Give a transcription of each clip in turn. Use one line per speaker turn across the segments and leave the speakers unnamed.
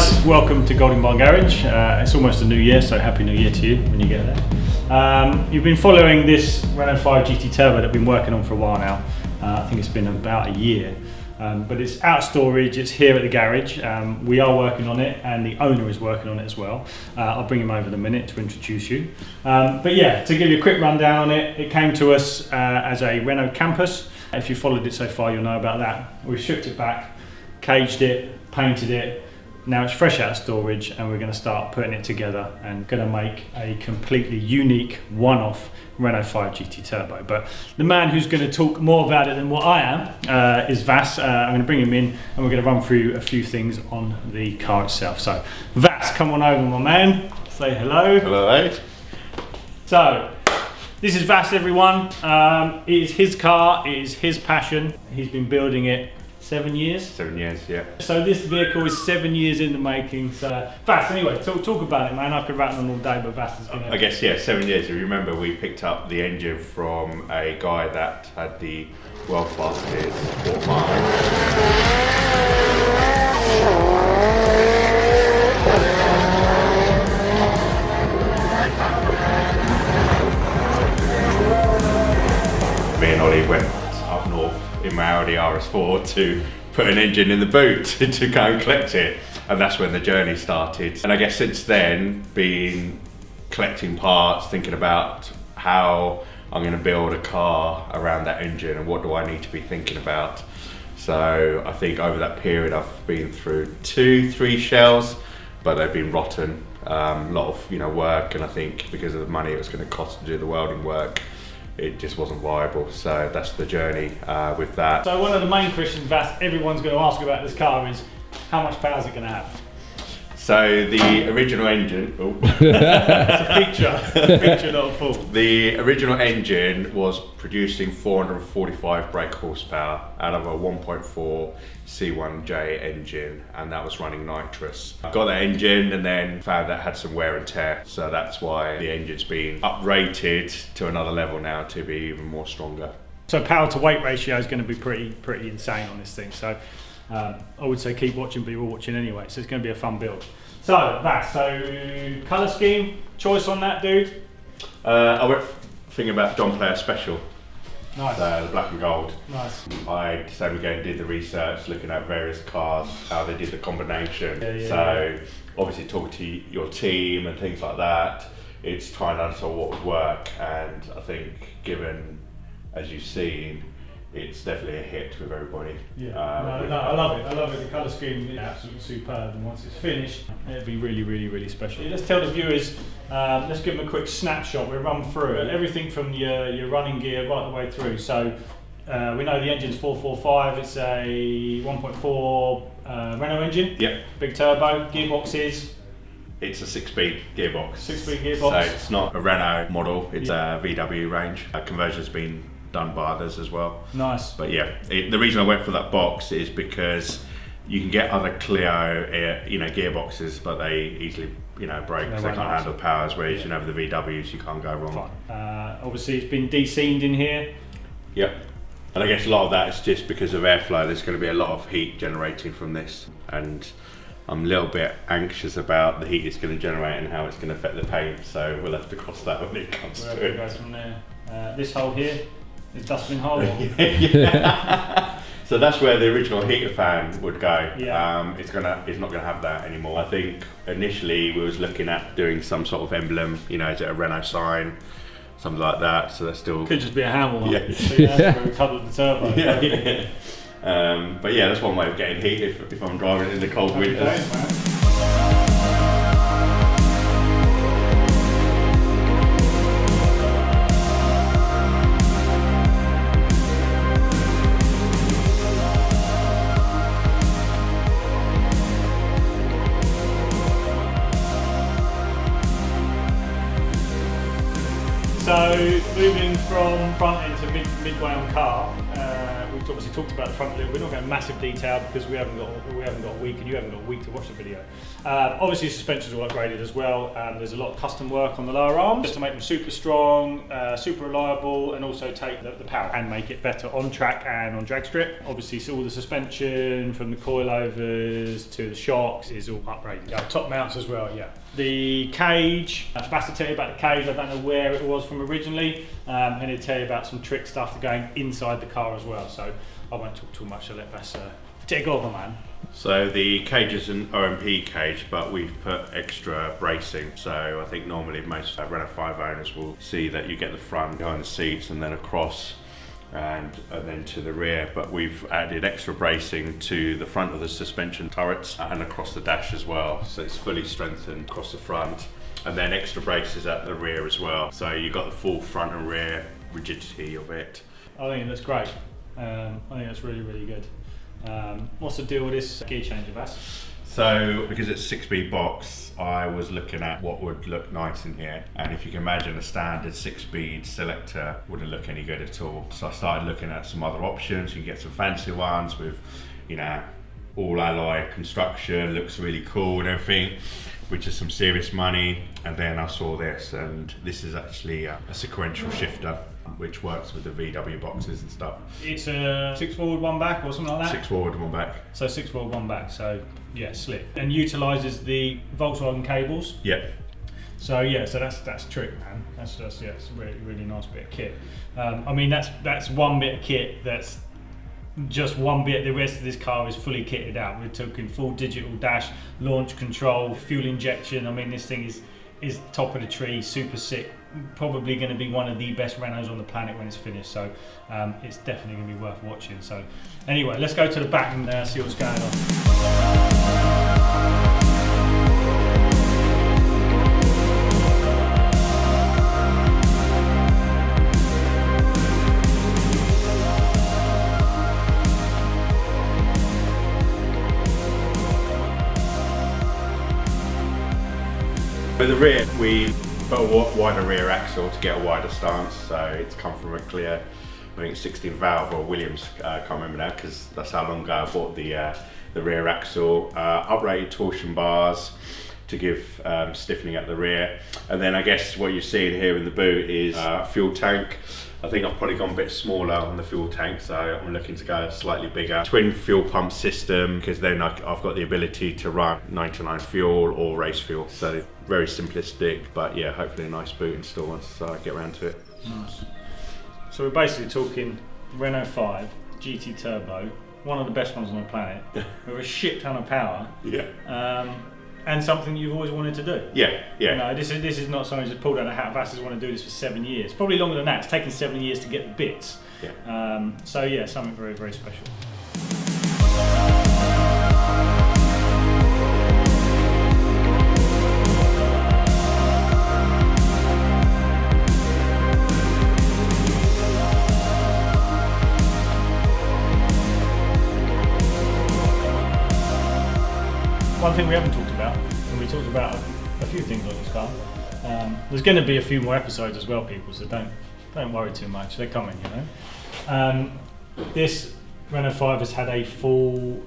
guys, welcome to Golden Bar Garage. It's almost a new year, so happy new year to you when you get there. You've been following this Renault 5 GT Turbo that I've been working on for a while now. I think it's been about a year, but it's out of storage, it's here at the garage. We are working on it and the owner is working on it as well. I'll bring him over in a minute to introduce you. But yeah, to give you a quick rundown on it, it came to us as a Renault Campus. If you followed it so far, you'll know about that. We shipped it back, caged it, painted it. Now it's fresh out of storage and we're going to start putting it together and going to make a completely unique one-off Renault 5 GT Turbo. But the man who's going to talk more about it than what I am is Vas. I'm going to bring him in and we're going to run through a few things on the car itself. So Vas, come on over, my man. Say hello.
Hello, mate.
So this is Vas, everyone. It is his car, it is his passion. He's been building it 7 years?
7 years, yeah.
So this vehicle is 7 years in the making. So Vas, anyway, talk about it, man. I could rattle on all day, but Vas is going to...
I guess, yeah, 7 years. You remember we picked up the engine from a guy that had the world fastest quarter mile. Me and Ollie went up north in my Audi RS4 to put an engine in the boot to go and collect it, and that's when the journey started. And I guess since then, been collecting parts, thinking about how I'm going to build a car around that engine and what do I need to be thinking about. So I think over that period I've been through 2-3 shells, but they've been rotten. A lot of work, and I think because of the money it was going to cost to do the welding work, it just wasn't viable. So that's the journey with that.
So one of the main questions, Vas, everyone's going to ask about this car is how much power is it going to have?
So the original engine,
It's a feature, not a fault.
The original engine was producing 445 brake horsepower out of a 1.4 C1J engine, and that was running nitrous. I got that engine and then found that it had some wear and tear, so that's why the engine's been uprated to another level now to be even more stronger.
So power to weight ratio is going to be pretty insane on this thing. So I would say keep watching, but you're watching anyway, so it's going to be a fun build. So Vas, colour scheme, choice on that, dude?
I went thinking about John Player Special.
Nice.
The black and gold.
Nice.
I decided again, did the research, looking at various cars, how they did the combination.
Yeah.
Obviously talking to your team and things like that, it's trying to understand what would work, and I think given, as you've seen, it's definitely a hit with everybody.
Yeah, I love it. I love it. The colour scheme is absolutely superb, and once it's finished, it'll be really special. Let's tell the viewers, let's give them a quick snapshot. We'll run through it. Everything from your running gear right the way through. So we know the engine's 445. It's a 1.4 Renault engine.
Yep. Big
turbo. Gearboxes.
It's a 6-speed gearbox.
6-speed gearbox.
So it's not a Renault model. It's a VW range. Conversion's been done by others as well.
Nice.
But yeah, the reason I went for that box is because you can get other Clio, gearboxes, but they easily, break because they can't handle powers. Whereas with the VWs, you can't go wrong.
Obviously, it's been de-seamed in here.
Yep. And I guess a lot of that is just because of airflow. There's going to be a lot of heat generating from this, and I'm a little bit anxious about the heat it's going to generate and how it's going to affect the paint. So we'll have to cross that when it comes to it.
Goes from there. This hole here. Is dustbin hole?
Yeah. So that's where the original heater fan would go.
Yeah.
It's not gonna have that anymore. I think initially we was looking at doing some sort of emblem, is it a Renault sign, something like that. So that's still
could just be a handle.
Yeah.
So yeah, we covered the turbo.
Yeah. But yeah, that's one way of getting heat if I'm driving in the cold winters. So moving from front end to midway on car, we've
obviously talked about the front a little. We're not going massive detail because we haven't got a week, and you haven't got a week to watch the video. Obviously, suspensions are all upgraded as well. There's a lot of custom work on the lower arms just to make them super strong, super reliable, and also take the power and make it better on track and on drag strip. Obviously, so all the suspension from the coilovers to the shocks is all upgraded. Top mounts as well, yeah. The cage, Vas to tell you about the cage. I don't know where it was from originally, and he'll tell you about some trick stuff going inside the car as well. So I won't talk too much. I'll let Vas take over, man.
So the cage is an OMP cage, but we've put extra bracing. So I think normally most Renault 5 owners will see that you get the front behind the seats and then across and then to the rear, but we've added extra bracing to the front of the suspension turrets and across the dash as well. So it's fully strengthened across the front, and then extra braces at the rear as well. So you've got the full front and rear rigidity of it.
I think that's great. I think that's really, really good. What's the deal with this gear changer, Vas?
So because it's a 6-speed box, I was looking at what would look nice in here, and if you can imagine a standard 6-speed selector wouldn't look any good at all. So I started looking at some other options. You can get some fancy ones with, you know, all alloy construction, looks really cool and everything, which is some serious money. And then I saw this, and this is actually a sequential shifter, which works with the VW boxes and stuff.
It's a 6 forward, 1 back or something like that?
6 forward, 1 back.
So 6 forward, 1 back, so yeah, slick. And utilises the Volkswagen cables.
Yep.
So yeah, so that's trick, man. That's just, yeah, it's a really, really nice bit of kit. I mean, that's one bit of kit, that's just one bit. The rest of this car is fully kitted out. We're talking full digital dash, launch control, fuel injection. I mean, this thing is top of the tree, super sick. Probably going to be one of the best Renaults on the planet when it's finished, so it's definitely going to be worth watching. So anyway, let's go to the back and see what's going on.
With the rear, we put a wider rear axle to get a wider stance, so it's come from a clear, I think 16 valve or Williams, I can't remember now because that's how long ago I bought the rear axle. Uprated torsion bars to give stiffening at the rear, and then I guess what you're seeing here in the boot is fuel tank. I think I've probably gone a bit smaller on the fuel tank, so I'm looking to go slightly bigger. Twin fuel pump system, because then I've got the ability to run 99 fuel or race fuel. So very simplistic, but yeah, hopefully a nice boot install once I get around to it.
Nice. So we're basically talking Renault 5 GT Turbo, one of the best ones on the planet, with a shit ton of power.
Yeah.
And something you've always wanted to do.
Yeah, yeah.
You know, this is not something just pulled out of the hat. Vas has wanted to do this for 7 years, probably longer than that. It's taken 7 years to get the bits.
Yeah.
So yeah, something very, very special. One thing we haven't talked about, and we talked about a few things on this car. There's going to be a few more episodes as well, people, so don't worry too much. They're coming, you know. This Renault 5 has had a full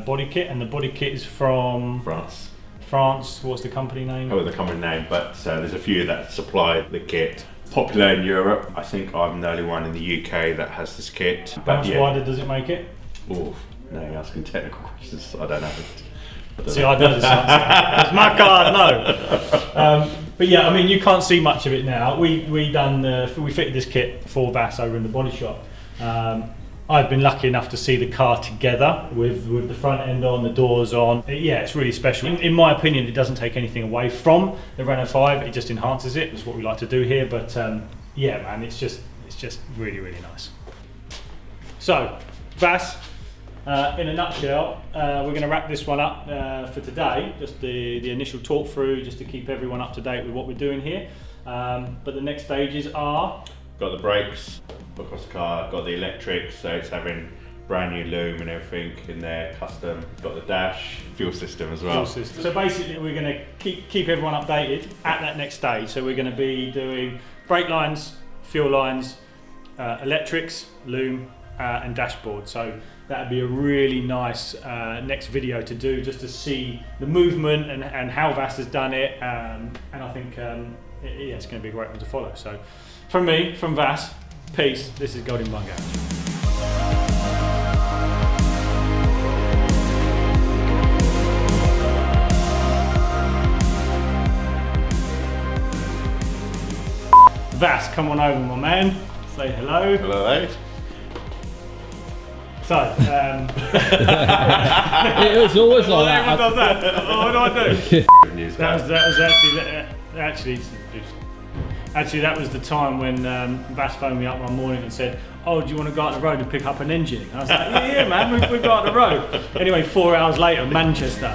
body kit, and the body kit is from France. What's the company name?
Oh, the company name, but there's a few that supply the kit. Popular in Europe. I think I'm the only one in the UK that has this kit.
How much wider does it make it?
Oh, no, you're asking technical questions. I don't know.
See, I know this answer. It's my car, no. But yeah, I mean, you can't see much of it now. We fitted this kit for Vas over in the body shop. I've been lucky enough to see the car together with the front end on, the doors on. Yeah, it's really special. In my opinion, it doesn't take anything away from the Renault 5. It just enhances it. It's what we like to do here. But yeah, man, it's just really, really nice. So, Vas. In a nutshell, we're going to wrap this one up for today. Just the initial talk through, just to keep everyone up to date with what we're doing here. But the next stages are...
Got the brakes across the car, got the electrics, so it's having brand new loom and everything in there, custom. Got the dash, fuel system as well.
Fuel system. So basically we're going to keep everyone updated at that next stage. So we're going to be doing brake lines, fuel lines, electrics, loom, and dashboard. So that'd be a really nice next video to do, just to see the movement and how Vas has done it. And I think it's going to be a great one to follow. So from me, from Vas, peace. This is Golden Barn Garage. Vas, come on over, my man. Say hello.
Hello, mate.
So,
It was always like that.
everyone does that. What do I do?
Good news,
That
guys.
was actually that was the time when Vas phoned me up one morning and said, "Oh, do you want to go out the road and pick up an engine?" And I was like, "Yeah, man, we've got out the road." Anyway, 4 hours later, Manchester.